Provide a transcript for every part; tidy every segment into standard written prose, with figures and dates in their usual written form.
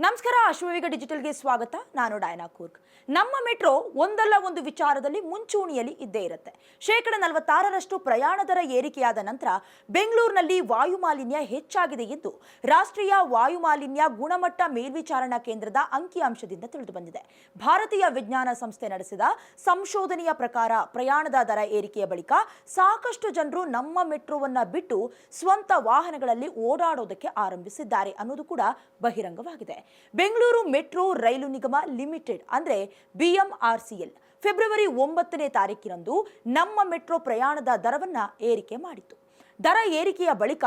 ನಮಸ್ಕಾರ ಅಶ್ವವೇಗ ಡಿಜಿಟಲ್ಗೆ ಸ್ವಾಗತ. ನಾನು ಡೈನಾ ಕೂರ್ಗ್. ನಮ್ಮ ಮೆಟ್ರೋ ಒಂದಲ್ಲ ಒಂದು ವಿಚಾರದಲ್ಲಿ ಮುಂಚೂಣಿಯಲ್ಲಿ ಇದ್ದೇ ಇರುತ್ತೆ. 46% ಪ್ರಯಾಣ ದರ ಏರಿಕೆಯಾದ ನಂತರ ಬೆಂಗಳೂರಿನಲ್ಲಿ ವಾಯುಮಾಲಿನ್ಯ ಹೆಚ್ಚಾಗಿದೆ ಎಂದು ರಾಷ್ಟ್ರೀಯ ವಾಯುಮಾಲಿನ್ಯ ಗುಣಮಟ್ಟ ಮೇಲ್ವಿಚಾರಣಾ ಕೇಂದ್ರದ ಅಂಕಿಅಂಶದಿಂದ ತಿಳಿದುಬಂದಿದೆ. ಭಾರತೀಯ ವಿಜ್ಞಾನ ಸಂಸ್ಥೆ ನಡೆಸಿದ ಸಂಶೋಧನೆಯ ಪ್ರಕಾರ ಪ್ರಯಾಣದ ದರ ಏರಿಕೆಯ ಬಳಿಕ ಸಾಕಷ್ಟು ಜನರು ನಮ್ಮ ಮೆಟ್ರೋವನ್ನ ಬಿಟ್ಟು ಸ್ವಂತ ವಾಹನಗಳಲ್ಲಿ ಓಡಾಡೋದಕ್ಕೆ ಆರಂಭಿಸಿದ್ದಾರೆ ಅನ್ನೋದು ಕೂಡ ಬಹಿರಂಗವಾಗಿದೆ. ಬೆಂಗಳೂರು ಮೆಟ್ರೋ ರೈಲು ನಿಗಮ ಲಿಮಿಟೆಡ್ ಅಂದ್ರೆ BMRCL ಫೆಬ್ರವರಿ 9ನೇ ತಾರೀಕಿನಂದು ನಮ್ಮ ಮೆಟ್ರೋ ಪ್ರಯಾಣದ ದರವನ್ನ ಏರಿಕೆ ಮಾಡಿತು. ದರ ಏರಿಕೆಯ ಬಳಿಕ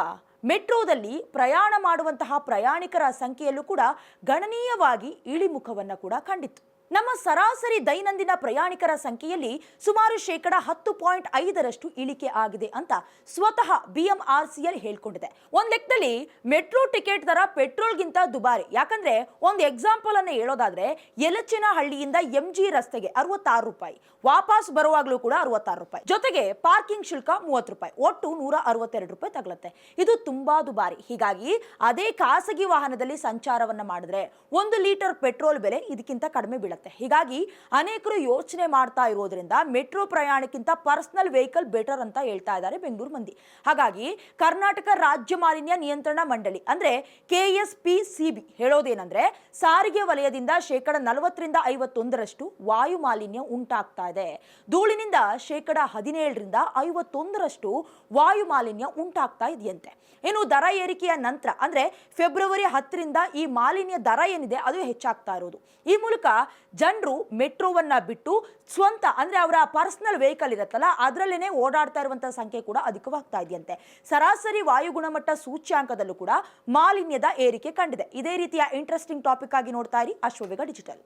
ಮೆಟ್ರೋದಲ್ಲಿ ಪ್ರಯಾಣ ಮಾಡುವಂತಹ ಪ್ರಯಾಣಿಕರ ಸಂಖ್ಯೆಯಲ್ಲೂ ಕೂಡ ಗಣನೀಯವಾಗಿ ಇಳಿಮುಖವನ್ನು ಕೂಡ ಕಂಡಿತು. ನಮ್ಮ ಸರಾಸರಿ ದೈನಂದಿನ ಪ್ರಯಾಣಿಕರ ಸಂಖ್ಯೆಯಲ್ಲಿ ಸುಮಾರು 10.5% ಇಳಿಕೆ ಆಗಿದೆ ಅಂತ ಸ್ವತಃ BMRCL ಹೇಳ್ಕೊಂಡಿದೆ. ಒಂದ್ ಲೆಕ್ಕದಲ್ಲಿ ಮೆಟ್ರೋ ಟಿಕೆಟ್ ದರ ಪೆಟ್ರೋಲ್ಗಿಂತ ದುಬಾರಿ. ಯಾಕಂದ್ರೆ ಒಂದು ಎಕ್ಸಾಂಪಲ್ ಅನ್ನು ಹೇಳೋದಾದ್ರೆ ಯಲಚೇನಹಳ್ಳಿಯಿಂದ MG ರಸ್ತೆಗೆ 66 ರೂಪಾಯಿ, ವಾಪಸ್ ಬರುವಾಗಲೂ ಕೂಡ 66 ರೂಪಾಯಿ, ಜೊತೆಗೆ ಪಾರ್ಕಿಂಗ್ ಶುಲ್ಕ 30 ರೂಪಾಯಿ, ಒಟ್ಟು 162 ರೂಪಾಯಿ ತಗಲುತ್ತೆ. ಇದು ತುಂಬಾ ದುಬಾರಿ. ಹೀಗಾಗಿ ಅದೇ ಖಾಸಗಿ ವಾಹನದಲ್ಲಿ ಸಂಚಾರವನ್ನ ಮಾಡಿದ್ರೆ 1 ಲೀಟರ್ ಪೆಟ್ರೋಲ್ ಬೆಲೆ ಇದಕ್ಕಿಂತ ಕಡಿಮೆ ಬೀಳುತ್ತೆ. ಹೀಗಾಗಿ ಅನೇಕರು ಯೋಚನೆ ಮಾಡ್ತಾ ಇರೋದ್ರಿಂದ ಮೆಟ್ರೋ ಪ್ರಯಾಣಕ್ಕಿಂತ ಪರ್ಸನಲ್ ವೆಹಿಕಲ್ ಬೆಟರ್ ಅಂತ ಹೇಳ್ತಾ ಇದ್ದಾರೆ ಬೆಂಗಳೂರು ಮಂದಿ. ಹಾಗಾಗಿ ಕರ್ನಾಟಕ ರಾಜ್ಯ ಮಾಲಿನ್ಯ ನಿಯಂತ್ರಣ ಮಂಡಳಿ ಅಂದ್ರೆ KSPCB ಹೇಳೋದೇನಂದ್ರೆ ಸಾರಿಗೆ ವಲಯದಿಂದ 40% 51% ವಾಯು ಮಾಲಿನ್ಯ ಉಂಟಾಗ್ತಾ ಇದೆ. ಧೂಳಿನಿಂದ 17% 51% ವಾಯು ಮಾಲಿನ್ಯ ಉಂಟಾಗ್ತಾ ಇದೆಯಂತೆ. ಇನ್ನು ದರ ಏರಿಕೆಯ ನಂತರ ಅಂದ್ರೆ ಫೆಬ್ರವರಿ 10ರಿಂದ ಈ ಮಾಲಿನ್ಯ ದರ ಏನಿದೆ ಅದು ಹೆಚ್ಚಾಗ್ತಾ ಇರೋದು. ಈ ಮೂಲಕ ಜನರು ಮೆಟ್ರೋವನ್ನ ಬಿಟ್ಟು ಸ್ವಂತ ಅಂದ್ರೆ ಅವರ ಪರ್ಸನಲ್ ವೆಹಿಕಲ್ ಇರುತ್ತಲ್ಲ ಅದರಲ್ಲೇನೆ ಓಡಾಡ್ತಾ ಇರುವಂತಹ ಸಂಖ್ಯೆ ಕೂಡ ಅಧಿಕವಾಗ್ತಾ ಇದೆಯಂತೆ. ಸರಾಸರಿ ವಾಯು ಗುಣಮಟ್ಟ ಸೂಚ್ಯಾಂಕದಲ್ಲೂ ಕೂಡ ಮಾಲಿನ್ಯದ ಏರಿಕೆ ಕಂಡಿದೆ. ಇದೇ ರೀತಿಯ ಇಂಟ್ರೆಸ್ಟಿಂಗ್ ಟಾಪಿಕ್ ಆಗಿ ನೋಡ್ತಾ ಇರಿ ಅಶ್ವವೇಗ ಡಿಜಿಟಲ್.